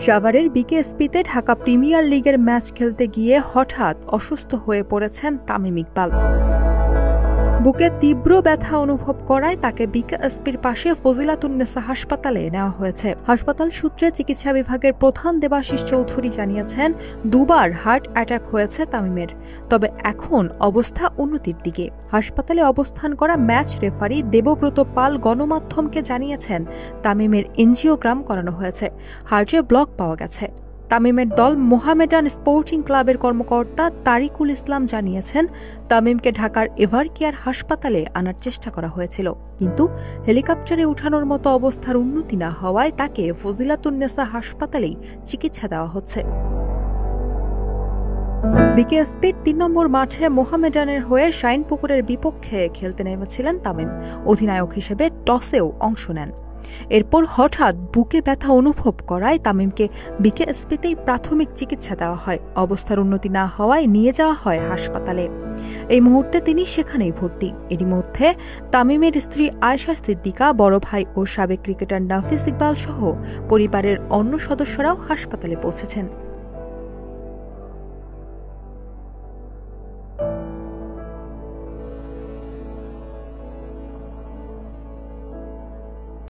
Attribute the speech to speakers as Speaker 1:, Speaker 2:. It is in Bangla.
Speaker 1: সাভারের বিকেএসপিতে ঢাকা প্রিমিয়ার লিগের ম্যাচ খেলতে গিয়ে হঠাৎ অসুস্থ হয়ে পড়েছেন তামিম ইকবাল। বুকে তীব্র ব্যথা অনুভব করায় তাকে বিকেএসপির পাশে ফজিলাতুন্নেসা হাসপাতালে নেওয়া হয়েছে। হাসপাতাল সূত্রে চিকিৎসা বিভাগের প্রধান দেবাশিস চৌধুরী জানিয়েছেন, দুবার হার্ট অ্যাটাক হয়েছে তামিমের, তবে এখন অবস্থা উন্নতির দিকে। হাসপাতালে অবস্থান করা ম্যাচ রেফারি দেবব্রত পাল গণমাধ্যমকে জানিয়েছেন, তামিমের এনজিওগ্রাম করানো হয়েছে, হার্টে ব্লক পাওয়া গেছে। তামিমের দল মোহামেডান স্পোর্টিং ক্লাবের কর্মকর্তা তারিকুল ইসলাম জানিয়েছেন, তামিমকে ঢাকার এভারকেয়ার হাসপাতালে আনার চেষ্টা করা হয়েছিল, কিন্তু হেলিকপ্টারে উঠানোর মতো অবস্থার উন্নতি না হওয়ায় তাকে ফজিলাতুন্নেসা হাসপাতালেই চিকিৎসা দেওয়া হচ্ছে। বিকেএসপির ৩ নম্বর মাঠে মোহামেডানের হয়ে শাইনপুকুরের বিপক্ষে খেলতে নেমেছিলেন তামিম। অধিনায়ক হিসেবে টসেও অংশ নেন। এরপর হঠাৎ বুকে ব্যথা অনুভব করায় তামিমকে বিকেএসপিতেই প্রাথমিক চিকিৎসা দেওয়া হয়। অবস্থার উন্নতি না হওয়ায় নিয়ে যাওয়া হয় হাসপাতালে। এই মুহূর্তে তিনি সেখানেই ভর্তি। এরই মধ্যে তামিমের স্ত্রী আয়েশা সিদ্দিকা, বড় ভাই ও সাবেক ক্রিকেটার নাফিস ইকবাল সহ পরিবারের অন্য সদস্যরাও হাসপাতালে পৌঁছেছেন।